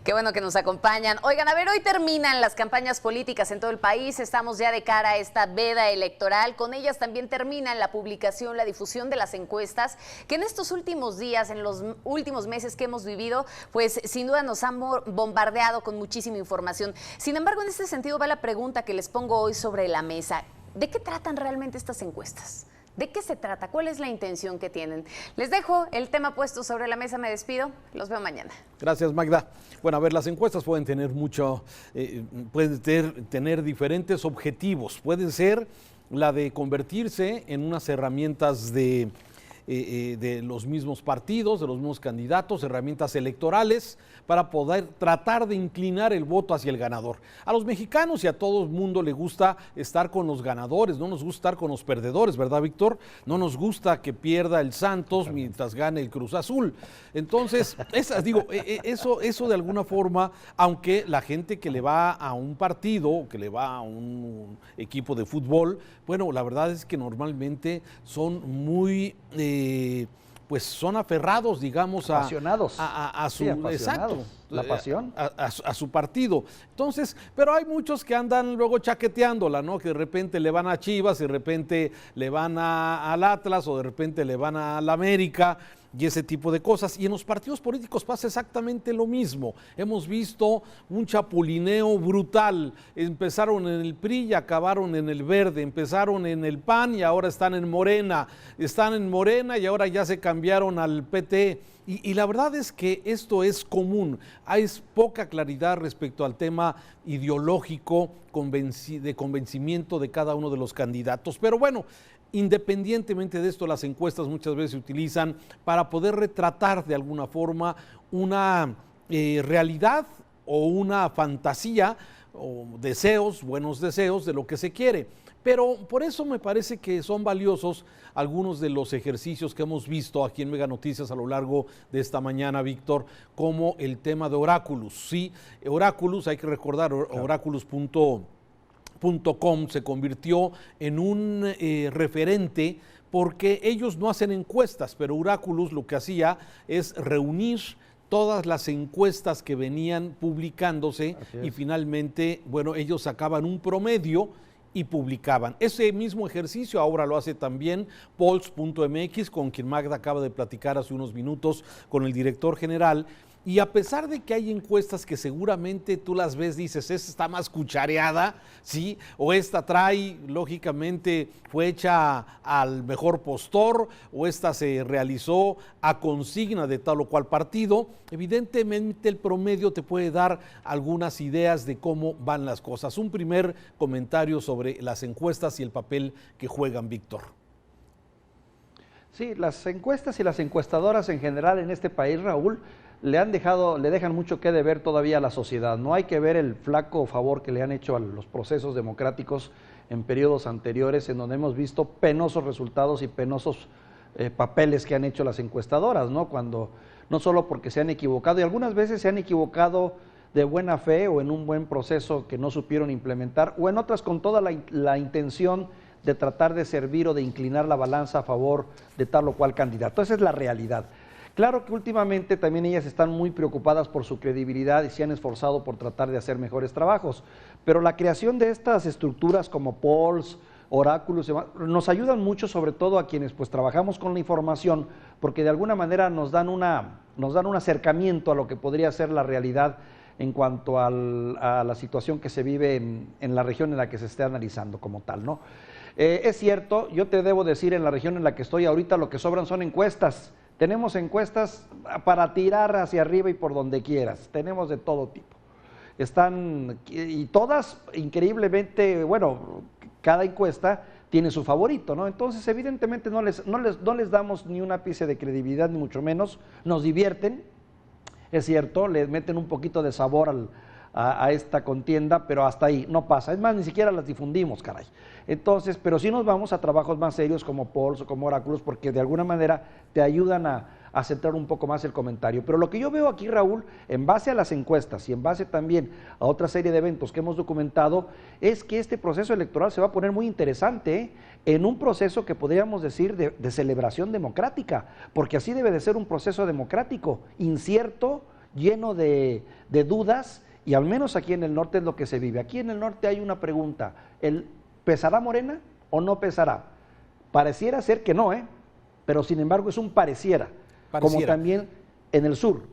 Qué bueno que nos acompañan. Oigan, a ver, hoy terminan las campañas políticas en todo el país. Estamos ya de cara a esta veda electoral. Con ellas también terminan la publicación, la difusión de las encuestas, que en estos últimos días, en los últimos meses que hemos vivido, pues sin duda nos han bombardeado con muchísima información. Sin embargo, en este sentido va la pregunta que les pongo hoy sobre la mesa. ¿De qué tratan realmente estas encuestas? ¿De qué se trata? ¿Cuál es la intención que tienen? Les dejo el tema puesto sobre la mesa, me despido, los veo mañana. Gracias, Magda. Bueno, a ver, las encuestas pueden tener tener diferentes objetivos. Pueden ser la de convertirse en unas herramientas de los mismos partidos, de los mismos candidatos, herramientas electorales para poder tratar de inclinar el voto hacia el ganador. A los mexicanos y a todo el mundo le gusta estar con los ganadores, no nos gusta estar con los perdedores, ¿verdad, Víctor? No nos gusta que pierda el Santos mientras gane el Cruz Azul. Entonces, eso de alguna forma, aunque la gente que le va a un partido, que le va a un equipo de fútbol, bueno, la verdad es que normalmente son muy pues son aferrados, digamos, apasionados. a su, sí, apasionados. Exacto, la pasión, a su partido. Entonces, pero hay muchos que andan luego chaqueteándola, ¿no? Que de repente le van a Chivas, de repente le van al Atlas o de repente le van a la América y ese tipo de cosas. Y en los partidos políticos pasa exactamente lo mismo. Hemos visto un chapulineo brutal. Empezaron en el PRI y acabaron en el Verde. Empezaron en el PAN y ahora están en Morena. Están en Morena y ahora ya se cambiaron al PT. Y la verdad es que esto es común. Hay poca claridad respecto al tema ideológico de convencimiento de cada uno de los candidatos. Pero bueno, independientemente de esto, las encuestas muchas veces se utilizan para poder retratar de alguna forma una realidad o una fantasía o deseos, buenos deseos de lo que se quiere. Pero por eso me parece que son valiosos algunos de los ejercicios que hemos visto aquí en Mega Noticias a lo largo de esta mañana, Víctor, como el tema de Oráculos. Sí, Oráculos, hay que recordar, Oráculos.com se convirtió en un referente porque ellos no hacen encuestas, pero Oráculos lo que hacía es reunir todas las encuestas que venían publicándose y finalmente, bueno, ellos sacaban un promedio y publicaban. Ese mismo ejercicio ahora lo hace también Polls.mx, con quien Magda acaba de platicar hace unos minutos con el director general. Y a pesar de que hay encuestas que seguramente tú las ves, dices, esta está más cuchareada, ¿sí? O esta trae, lógicamente, fue hecha al mejor postor, o esta se realizó a consigna de tal o cual partido. Evidentemente el promedio te puede dar algunas ideas de cómo van las cosas. Un primer comentario sobre las encuestas y el papel que juegan, Víctor. Sí, las encuestas y las encuestadoras en general en este país, Raúl, le dejan mucho que deber todavía a la sociedad. No hay que ver el flaco favor que le han hecho a los procesos democráticos en periodos anteriores, en donde hemos visto penosos resultados y penosos papeles que han hecho las encuestadoras, ¿no? Cuando no solo porque se han equivocado, y algunas veces se han equivocado de buena fe o en un buen proceso que no supieron implementar, o en otras con toda la intención de tratar de servir o de inclinar la balanza a favor de tal o cual candidato. Esa es la realidad. Claro que últimamente también ellas están muy preocupadas por su credibilidad y se han esforzado por tratar de hacer mejores trabajos, pero la creación de estas estructuras como Polls, Oráculos, nos ayudan mucho, sobre todo a quienes pues trabajamos con la información, porque de alguna manera nos dan un acercamiento a lo que podría ser la realidad en cuanto a la situación que se vive en la región en la que se esté analizando como tal, ¿no? Es cierto, yo te debo decir, en la región en la que estoy ahorita lo que sobran son encuestas. Tenemos encuestas para tirar hacia arriba y por donde quieras, tenemos de todo tipo. Están, y todas increíblemente, bueno, cada encuesta tiene su favorito, ¿no? Entonces, evidentemente no les damos ni un ápice de credibilidad, ni mucho menos, nos divierten, es cierto, le meten un poquito de sabor a esta contienda, pero hasta ahí no pasa. Es más, ni siquiera las difundimos, caray. Entonces, pero sí nos vamos a trabajos más serios como Polls o como Oráculos, porque de alguna manera te ayudan a centrar un poco más el comentario. Pero lo que yo veo aquí, Raúl, en base a las encuestas y en base también a otra serie de eventos que hemos documentado, es que este proceso electoral se va a poner muy interesante, en un proceso que podríamos decir de celebración democrática, porque así debe de ser un proceso democrático, incierto, lleno de dudas, y al menos aquí en el norte es lo que se vive. Aquí en el norte hay una pregunta, ¿pesará Morena o no pesará? Pareciera ser que no, pero sin embargo es un pareciera. Como también en el sur,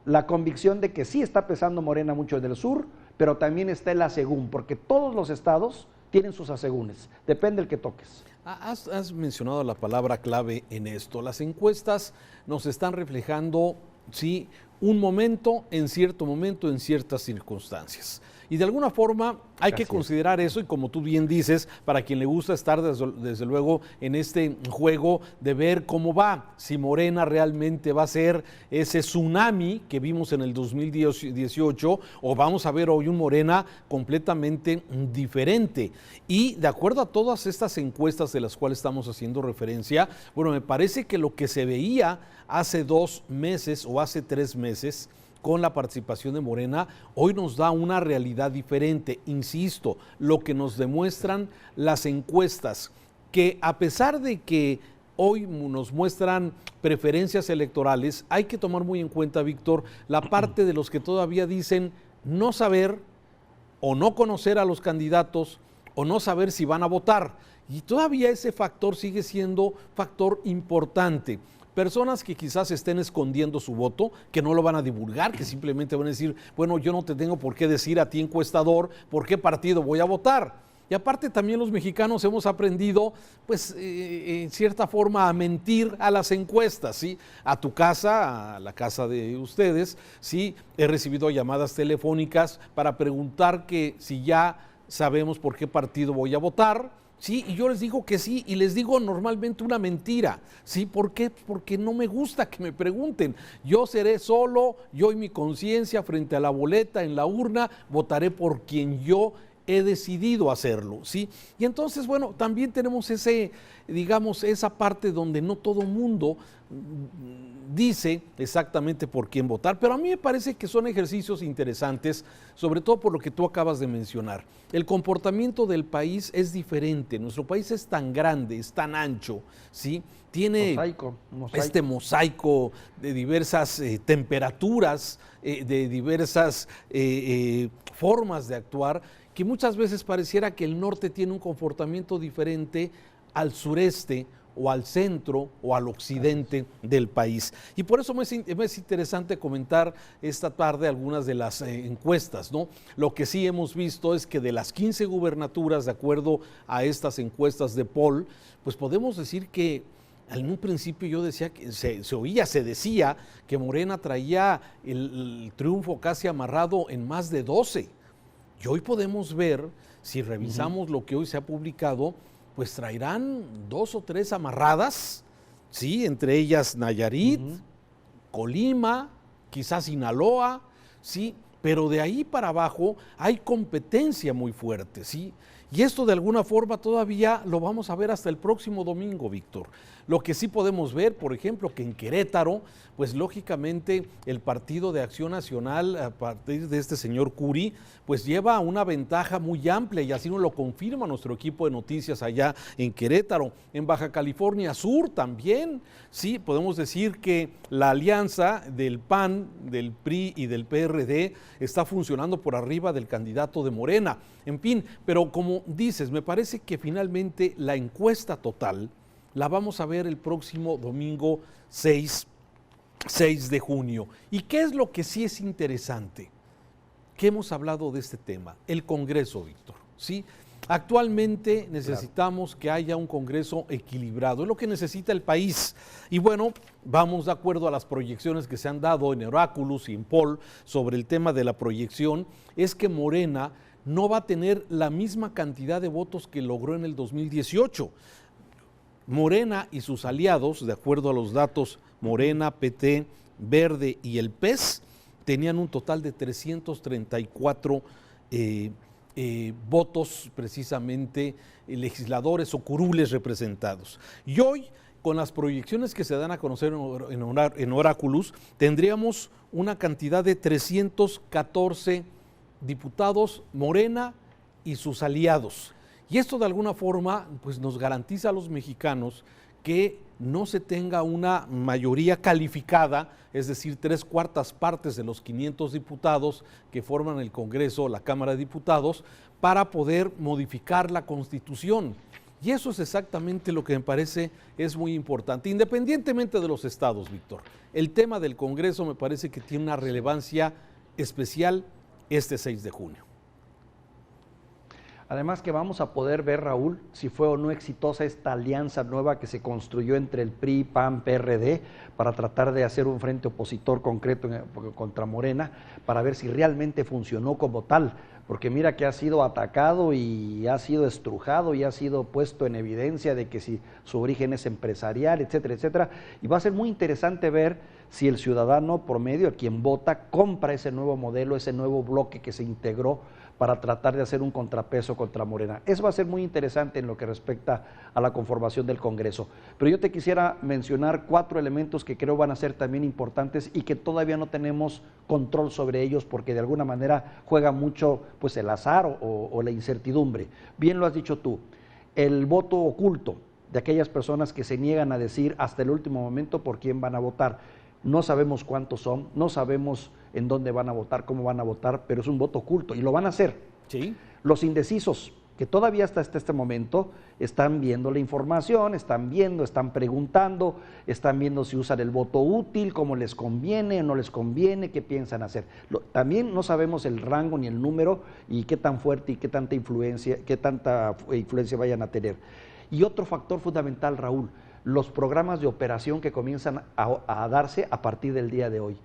la convicción de que sí está pesando Morena mucho en el sur, pero también está el asegún, porque todos los estados tienen sus asegúnes, depende del que toques. Has mencionado la palabra clave en esto. Las encuestas nos están reflejando, sí, un momento, en ciertas circunstancias. Y de alguna forma hay que considerar eso, y como tú bien dices, para quien le gusta estar desde luego en este juego de ver cómo va, si Morena realmente va a ser ese tsunami que vimos en el 2018, o vamos a ver hoy un Morena completamente diferente. Y de acuerdo a todas estas encuestas de las cuales estamos haciendo referencia, bueno, me parece que lo que se veía hace 2 meses o hace 3 meses, con la participación de Morena, hoy nos da una realidad diferente. Insisto, lo que nos demuestran las encuestas, que a pesar de que hoy nos muestran preferencias electorales, hay que tomar muy en cuenta, Víctor, la parte de los que todavía dicen no saber o no conocer a los candidatos o no saber si van a votar. Y todavía ese factor sigue siendo factor importante. Personas que quizás estén escondiendo su voto, que no lo van a divulgar, que simplemente van a decir, bueno, yo no te tengo por qué decir a ti, encuestador, por qué partido voy a votar. Y aparte también los mexicanos hemos aprendido, pues, en cierta forma a mentir a las encuestas, ¿sí? A tu casa, a la casa de ustedes, ¿sí? He recibido llamadas telefónicas para preguntar que si ya sabemos por qué partido voy a votar. Sí, y yo les digo que sí, y les digo normalmente una mentira. ¿Sí? ¿Por qué? Porque no me gusta que me pregunten. Yo seré solo, yo y mi conciencia frente a la boleta en la urna, votaré por quien yo he decidido hacerlo, ¿sí? Y entonces, bueno, también tenemos esa parte donde no todo mundo dice exactamente por quién votar, pero a mí me parece que son ejercicios interesantes, sobre todo por lo que tú acabas de mencionar. El comportamiento del país es diferente, nuestro país es tan grande, es tan ancho, ¿sí? Tiene este mosaico de diversas temperaturas, de diversas formas de actuar, que muchas veces pareciera que el norte tiene un comportamiento diferente al sureste o al centro o al occidente del país. Y por eso me es interesante comentar esta tarde algunas de las encuestas, ¿no? Lo que sí hemos visto es que de las 15 gubernaturas, de acuerdo a estas encuestas de Poll, pues podemos decir que en un principio yo decía que se decía que Morena traía el triunfo casi amarrado en más de 12. Y hoy podemos ver, si revisamos lo que hoy se ha publicado, pues traerán 2 o 3 amarradas, ¿sí? Entre ellas Nayarit, Colima, quizás Sinaloa, ¿sí? Pero de ahí para abajo hay competencia muy fuerte, ¿sí? Y esto de alguna forma todavía lo vamos a ver hasta el próximo domingo, Víctor. Lo que sí podemos ver, por ejemplo, que en Querétaro, pues lógicamente el Partido de Acción Nacional, a partir de este señor Curi, pues lleva una ventaja muy amplia, y así nos lo confirma nuestro equipo de noticias allá en Querétaro. En Baja California Sur también, sí, podemos decir que la alianza del PAN, del PRI y del PRD está funcionando por arriba del candidato de Morena. En fin, pero como dices, me parece que finalmente la encuesta total la vamos a ver el próximo domingo 6 de junio. ¿Y qué es lo que sí es interesante? Que hemos hablado de este tema, el Congreso, Víctor, ¿sí? Actualmente necesitamos que haya un Congreso equilibrado, es lo que necesita el país. Y bueno, vamos de acuerdo a las proyecciones que se han dado en Oráculos y en Poll sobre el tema de la proyección, es que Morena no va a tener la misma cantidad de votos que logró en el 2018. Morena y sus aliados, de acuerdo a los datos Morena, PT, Verde y el PES, tenían un total de 334 votos, precisamente legisladores o curules representados. Y hoy, con las proyecciones que se dan a conocer en Oráculos, tendríamos una cantidad de 314 diputados Morena y sus aliados. Y esto de alguna forma pues nos garantiza a los mexicanos que no se tenga una mayoría calificada, es decir, 3/4 partes de los 500 diputados que forman el Congreso, la Cámara de Diputados, para poder modificar la Constitución. Y eso es exactamente lo que me parece es muy importante, independientemente de los estados, Víctor. El tema del Congreso me parece que tiene una relevancia especial este 6 de junio. Además que vamos a poder ver, Raúl, si fue o no exitosa esta alianza nueva que se construyó entre el PRI, PAN, PRD, para tratar de hacer un frente opositor concreto contra Morena, para ver si realmente funcionó como tal, porque mira que ha sido atacado y ha sido estrujado y ha sido puesto en evidencia de que si su origen es empresarial, etcétera, etcétera, y va a ser muy interesante ver si el ciudadano promedio, el quien vota, compra ese nuevo modelo, ese nuevo bloque que se integró para tratar de hacer un contrapeso contra Morena. Eso va a ser muy interesante en lo que respecta a la conformación del Congreso. Pero yo te quisiera mencionar 4 elementos que creo van a ser también importantes y que todavía no tenemos control sobre ellos porque de alguna manera juega mucho pues el azar o la incertidumbre. Bien lo has dicho tú, el voto oculto de aquellas personas que se niegan a decir hasta el último momento por quién van a votar. No sabemos cuántos son, no sabemos en dónde van a votar, cómo van a votar, pero es un voto oculto y lo van a hacer. Sí. Los indecisos, que todavía hasta este momento están viendo la información, están viendo, están preguntando, están viendo si usan el voto útil, cómo les conviene o no les conviene, qué piensan hacer. También no sabemos el rango ni el número y qué tan fuerte y qué tanta influencia vayan a tener. Y otro factor fundamental, Raúl, los programas de operación que comienzan a darse a partir del día de hoy.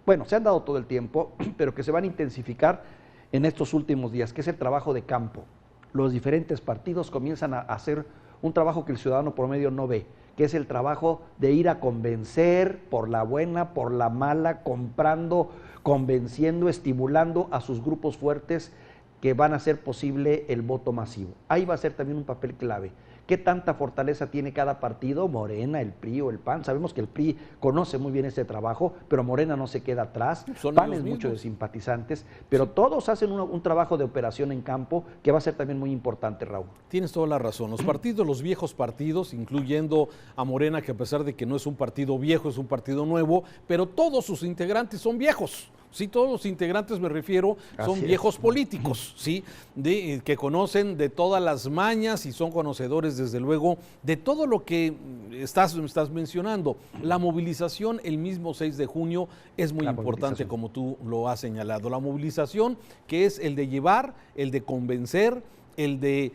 Bueno, se han dado todo el tiempo, pero que se van a intensificar en estos últimos días, que es el trabajo de campo. Los diferentes partidos comienzan a hacer un trabajo que el ciudadano promedio no ve, que es el trabajo de ir a convencer por la buena, por la mala, comprando, convenciendo, estimulando a sus grupos fuertes que van a hacer posible el voto masivo. Ahí va a ser también un papel clave. ¿Qué tanta fortaleza tiene cada partido? Morena, el PRI o el PAN. Sabemos que el PRI conoce muy bien este trabajo, pero Morena no se queda atrás. PAN es mucho de simpatizantes, pero todos hacen un trabajo de operación en campo que va a ser también muy importante, Raúl. Tienes toda la razón. Los partidos, los viejos partidos, incluyendo a Morena, que a pesar de que no es un partido viejo, es un partido nuevo, pero todos sus integrantes son viejos. Sí, todos los integrantes, me refiero, son viejos políticos, ¿sí? Que conocen de todas las mañas y son conocedores, desde luego, de todo lo que estás mencionando. La movilización el mismo 6 de junio es muy importante, como tú lo has señalado. La movilización, que es el de llevar, el de convencer, el de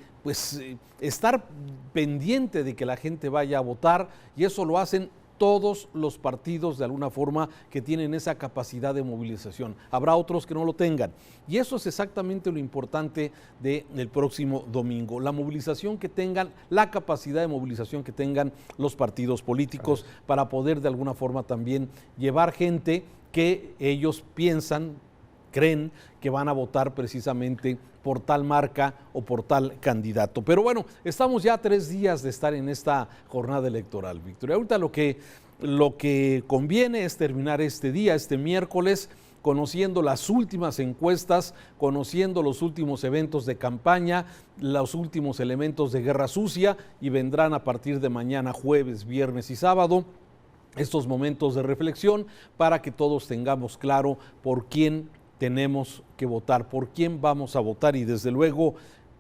estar pendiente de que la gente vaya a votar, y eso lo hacen todos los partidos de alguna forma que tienen esa capacidad de movilización. Habrá otros que no lo tengan. Y eso es exactamente lo importante del próximo domingo. La movilización que tengan, la capacidad de movilización que tengan los partidos políticos para poder de alguna forma también llevar gente que ellos piensan, creen que van a votar precisamente por tal marca o por tal candidato. Pero bueno, estamos ya a 3 días de estar en esta jornada electoral, Víctor. Y ahorita lo que conviene es terminar este día, este miércoles, conociendo las últimas encuestas, conociendo los últimos eventos de campaña, los últimos elementos de guerra sucia, y vendrán a partir de mañana, jueves, viernes y sábado, estos momentos de reflexión para que todos tengamos claro por quién tenemos que votar, por quién vamos a votar y desde luego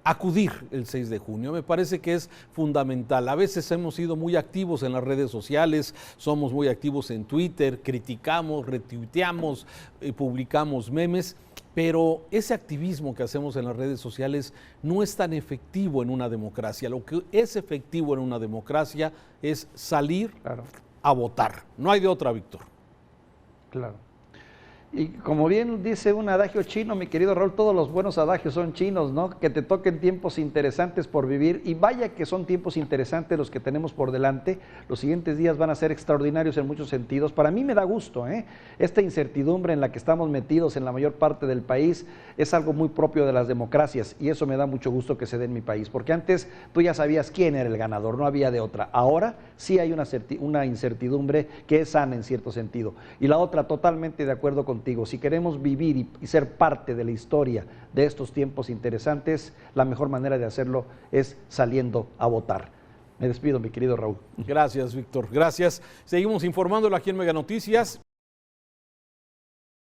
acudir el 6 de junio. Me parece que es fundamental. A veces hemos sido muy activos en las redes sociales, somos muy activos en Twitter, criticamos, retuiteamos, publicamos memes, pero ese activismo que hacemos en las redes sociales no es tan efectivo en una democracia. Lo que es efectivo en una democracia es salir a votar. No hay de otra, Víctor. Claro. Y como bien dice un adagio chino, mi querido Raúl, todos los buenos adagios son chinos, ¿no? Que te toquen tiempos interesantes por vivir, y vaya que son tiempos interesantes los que tenemos por delante. Los siguientes días van a ser extraordinarios en muchos sentidos. Para mí me da gusto, esta incertidumbre en la que estamos metidos en la mayor parte del país es algo muy propio de las democracias, y eso me da mucho gusto que se dé en mi país, porque antes tú ya sabías quién era el ganador, no había de otra. Ahora sí hay una incertidumbre que es sana en cierto sentido. Y la otra, totalmente de acuerdo contigo, si queremos vivir y ser parte de la historia de estos tiempos interesantes, la mejor manera de hacerlo es saliendo a votar. Me despido, mi querido Raúl. Gracias, Víctor. Gracias. Seguimos informándolo aquí en Mega Noticias.